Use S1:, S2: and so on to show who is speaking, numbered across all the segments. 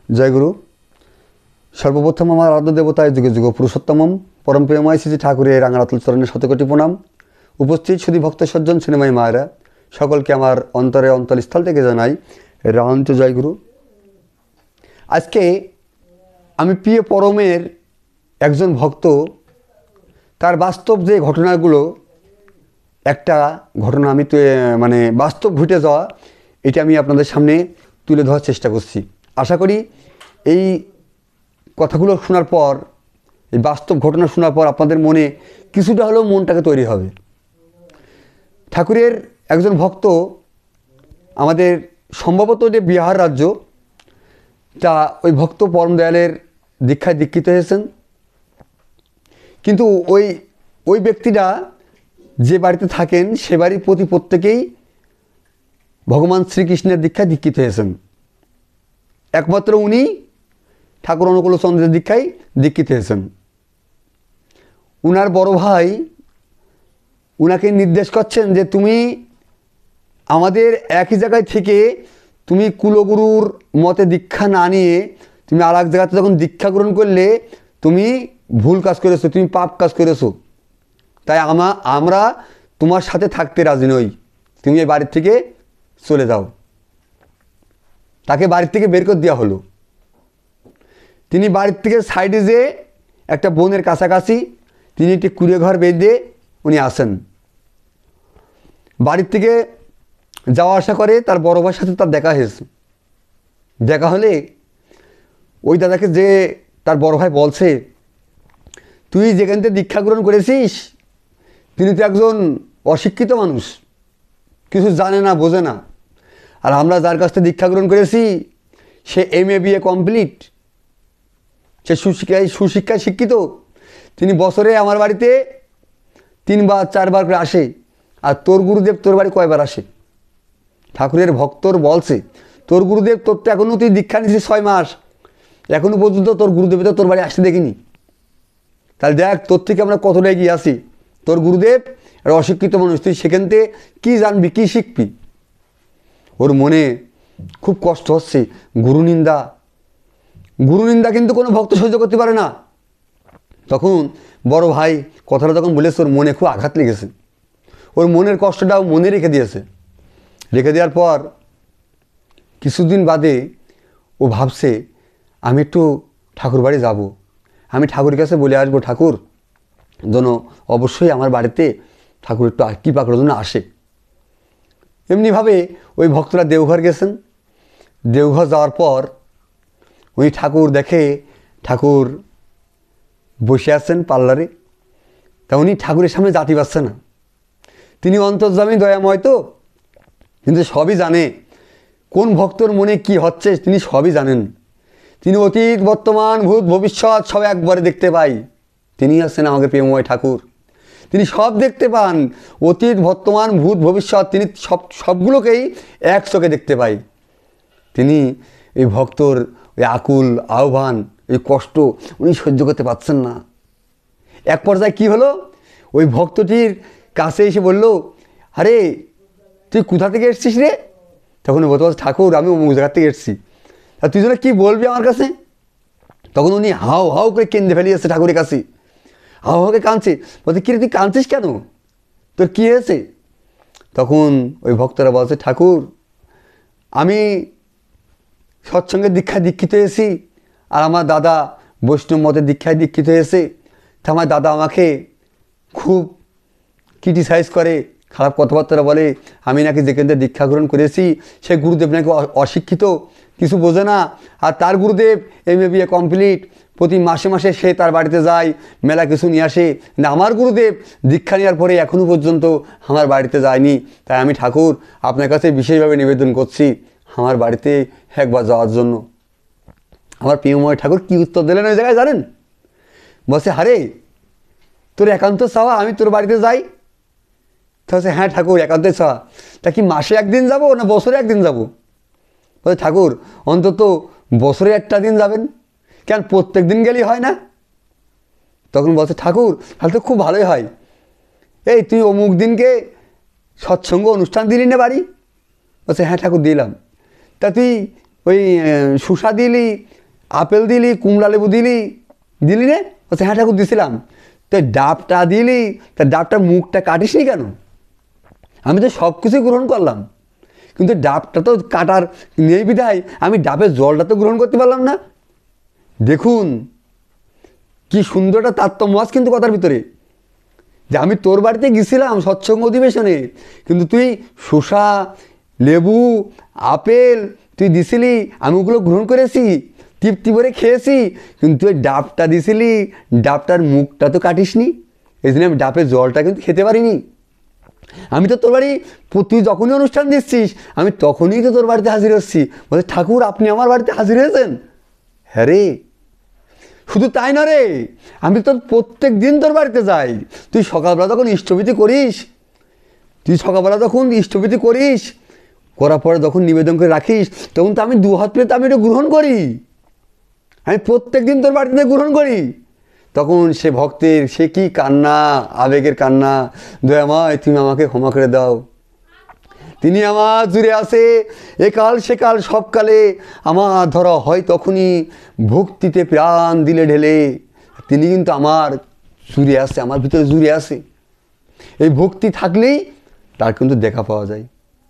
S1: জয়গুরু। সর্বপ্রথম আমার আরাধ্য দেবতায় যুগে যুগ পুরুষোত্তমম পরম প্রেমময় শ্রী ঠাকুরের রাঙারাতুল চরণে শতকোটি প্রণাম। উপস্থিত সুধী ভক্ত সজ্জন সিনেমাই মায়েরা সকলকে আমার অন্তরে অন্তরস্থল থেকে জানাই রান্ত জয়গুরু। আজকে আমি প্রিয় পরমের একজন ভক্ত, তার বাস্তব যে ঘটনাগুলো, একটা ঘটনা আমি বাস্তব ঘটে যাওয়া, এটা আমি আপনাদের সামনে তুলে ধরার চেষ্টা করছি। আশা করি এই কথাগুলো শোনার পর, এই বাস্তব ঘটনা শোনার পর আপনাদের মনে কিছুটা হলেও মনটাকে তৈরি হবে। ঠাকুরের একজন ভক্ত, আমাদের সম্ভবত যে বিহার রাজ্য, তা ওই ভক্ত পরম দয়ালের দীক্ষায় দীক্ষিত হয়েছেন। কিন্তু ওই ব্যক্তিটা যে বাড়িতে থাকেন সে বাড়ির প্রত্যেকেই ভগবান শ্রীকৃষ্ণের দীক্ষায় দীক্ষিত হয়েছেন। একমাত্র উনি ঠাকুর অনুকূল চন্দ্রের দীক্ষায় দীক্ষিত হয়েছেন। উনার বড় ভাই উনাকে নির্দেশ করছেন যে তুমি আমাদের একই জায়গায় থেকে তুমি কুলগুরুর মতে দীক্ষা না নিয়ে তুমি আর এক জায়গাতে যখন দীক্ষা গ্রহণ করলে তুমি ভুল কাজ করেছো, তুমি পাপ কাজ করেছো, তাই আমরা তোমার সাথে থাকতে রাজি নই, তুমি এই বাড়ির থেকে চলে যাও। তাকে বাড়ির থেকে বের করে দেওয়া হলো। তিনি বাড়ির থেকে সাইডে যে একটা বনের কাছাকাছি তিনি একটি কুড়ে ঘর বেঁধে উনি আসেন। বাড়ির থেকে যাওয়া আসা করে তার বড় ভাইয়ের সাথে তার দেখা হয়েছে। দেখা হলে ওই দাদাকে যে তার বড় ভাই বলছে, তুই যেখান থেকে দীক্ষা গ্রহণ করেছিস তিনি তো একজন অশিক্ষিত মানুষ, কিছু জানে না, বোঝে না। আর আমরা যার কাছ থেকে দীক্ষা গ্রহণ করেছি সে MA BA কমপ্লিট, সে সুশিক্ষায় শিক্ষিত। তিনি বছরে আমার বাড়িতে 3 বার 4 বার করে আসে। আর তোর গুরুদেব তোর বাড়ি কয়বার আসে? ঠাকুরের ভক্তর বলছে, তোর গুরুদেব, তোর তো এখনও তুই দীক্ষা নিয়েছিস 6 মাস, এখনও পর্যন্ত তোর গুরুদেব তো তোর বাড়ি আসতে দেখিনি। তাহলে দেখ তোর থেকে আমরা কতটা এগিয়ে আসি। তোর গুরুদেব আর অশিক্ষিত মানুষ, তুই সেখান থেকে কী জানবি, কী শিখবি? ওর মনে খুব কষ্ট হচ্ছে। গুরুনিন্দা কিন্তু কোনো ভক্ত সহ্য করতে পারে না। তখন বড় ভাই কথাটা যখন বলেছে, ওর মনে খুব আঘাত লেগেছে। ওর মনের কষ্টটাও মনে রেখে দিয়েছে। রেখে দেওয়ার পর কিছুদিন বাদে ও ভাবছে, আমি একটু ঠাকুর বাড়ি যাব, আমি ঠাকুরের কাছে বলে আসবো, ঠাকুর যেন অবশ্যই আমার বাড়িতে ঠাকুর একটু কৃপা করার জন্য আসে। এমনিভাবে ওই ভক্তরা দেওঘর গেছেন। দেওঘর যাওয়ার পর উনি ঠাকুর দেখে, ঠাকুর বসে আছেন পার্লারে। তা উনি ঠাকুরের সামনে জাতি পাচ্ছে না। তিনি অন্তর্যামী দয়াময় তো, কিন্তু সবই জানে কোন ভক্তর মনে কি হচ্ছে, তিনি সবই জানেন। তিনি অতীত বর্তমান ভূত ভবিষ্যৎ সব একবারে দেখতে পাই। তিনি আছেন আমাকে প্রেমময় ঠাকুর, তিনি সব দেখতে পান। অতীত বর্তমান ভূত ভবিষ্যৎ তিনি সবগুলোকেই এক চোখে দেখতে পাই। তিনি এই ভক্তর ওই আকুল আহ্বান, এই কষ্ট উনি সহ্য করতে পারছেন না। এক পর্যায়ে কী হলো, ওই ভক্তটির কাছে এসে বলল, আরে তুই কোথা থেকে এসছিস রে? তখন বলতে বলছে, ঠাকুর আমি অমুক জায়গার থেকে এসছি। তা তুই যেন কী বলবি আমার কাছে? তখন উনি হাও হাও করে কেঁদে ফেলিয়েছে ঠাকুরের কাছে, হাও হাওকে কাঁদছে। বলতে, কিরে তুই কাঁদছিস কেন, তোর কী হয়েছে? তখন ওই ভক্তরা বলছে, ঠাকুর আমি সৎসঙ্গের দীক্ষায় দীক্ষিত হয়েছি, আর আমার দাদা বৈষ্ণব মতের দীক্ষায় দীক্ষিত হয়েছে। তা আমার দাদা আমাকে খুব ক্রিটিসাইজ করে, খারাপ কথাবার্তা বলে। আমি নাকি যেখান থেকে দীক্ষা গ্রহণ করেছি সে গুরুদেব নাকি অশিক্ষিত, কিছু বোঝে না। আর তার গুরুদেব MA BA কমপ্লিট, প্রতি মাসে মাসে সে তার বাড়িতে যায়, মেলা কিছু নিয়ে আসে। কিন্তু আমার গুরুদেব দীক্ষা নেওয়ার পরে এখনও পর্যন্ত আমার বাড়িতে যায়নি। তাই আমি ঠাকুর আপনার কাছে বিশেষভাবে নিবেদন করছি আমার বাড়িতে একবার যাওয়ার জন্য। আমার প্রিয়ময় ঠাকুর কী উত্তর দিলেন ওই জায়গায় জানেন? বলছে, আরে তোর একান্ত চাওয়া আমি তোর বাড়িতে যাই? তাহলে হ্যাঁ ঠাকুর একান্তই চাওয়া। তা কি মাসে একদিন যাব না বছরে একদিন যাব? বলছে, ঠাকুর অন্তত বছরে একটা দিন যাবেন, কেন প্রত্যেক দিন গেলেই হয় না? তখন বলছে, ঠাকুর তাহলে তো খুব ভালোই হয়। এই তুই অমুক দিনকে সৎসঙ্গ অনুষ্ঠান দিলি না বাড়ি? বলছে, হ্যাঁ ঠাকুর দিলাম। তা তুই ওই সুসা দিলি আপেল দিলি, কুমড়া লেবু দিলি, দিলি রে? বলছে হ্যাঁ ঠাকুর দিছিলাম। তো ডাবটা দিলি, তা ডাবটার মুখটা কাটিসনি কেন? আমি তো সব কিছুই গ্রহণ করলাম, কিন্তু ডাবটা তো কাটার নেই বিধায় আমি ডাবের জলটা তো গ্রহণ করতে পারলাম না। দেখুন কি সুন্দর একটা তারতম্য আছে কিন্তু কথার ভিতরে, যে আমি তোর বাড়িতে গেছিলাম সৎসঙ্গ অধিবেশনে, কিন্তু তুই শসা, লেবু, আপেল তুই দিছিলি, আমি ওগুলো গ্রহণ করেছি, তৃপ্তি করে খেয়েছি, কিন্তু তুই ডাবটা দিছিলি, ডাবটার মুখটা তো কাটিসনি, এই জন্য আমি ডাবের জলটা কিন্তু খেতে পারিনি। আমি তো তোর বাড়ি, তুই যখনই অনুষ্ঠান দিচ্ছিস আমি তখনই তো তোর বাড়িতে হাজির হচ্ছি। বলছে ঠাকুর আপনি আমার বাড়িতে হাজির হয়েছেন? হ্যাঁ রে, শুধু তাই না রে, আমি তো প্রত্যেক দিন তোর বাড়িতে যাই। তুই সকালবেলা তখন ইষ্টভীতি করিস, করার পরে যখন নিবেদন করে রাখিস, তখন তো আমি দু হাত পেতে আমি এটা গ্রহণ করি, আমি প্রত্যেক দিন তোর বাড়িতে গ্রহণ করি। তখন সে ভক্তের সে কি কান্না, আবেগের কান্না, দয়াময় তুমি আমাকে ক্ষমা করে দাও, তিনি আমার জুড়ে আসে একাল সেকাল সবকালে, আমার ধরা হয় তখনই ভক্তিতে প্রাণ দিলে ঢেলে। তিনি কিন্তু আমার জুড়ে আসে, আমার ভিতরে জুড়ে আসে। এই ভক্তি থাকলেই তার কিন্তু দেখা পাওয়া যায়।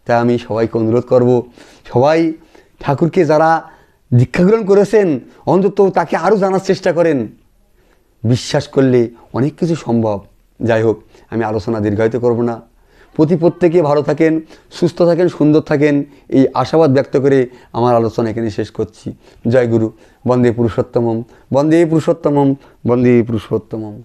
S1: তাই আমি সবাইকে অনুরোধ করব, সবাই ঠাকুরকে যারা দীক্ষা গ্রহণ করেছেন অন্তত তাকে আরও জানার চেষ্টা করেন। বিশ্বাস করলে অনেক কিছু সম্ভব। যাই হোক, আমি আলোচনা দীর্ঘায়িত করব না। প্রত্যেকে ভালো থাকেন, সুস্থ থাকেন, সুন্দর থাকেন, এই আশাবাদ ব্যক্ত করে আমার আলোচনা এখানে শেষ করছি। জয় গুরু। বন্দে পুরুষোত্তমম, বন্দে পুরুষোত্তমম, বন্দে পুরুষোত্তমম।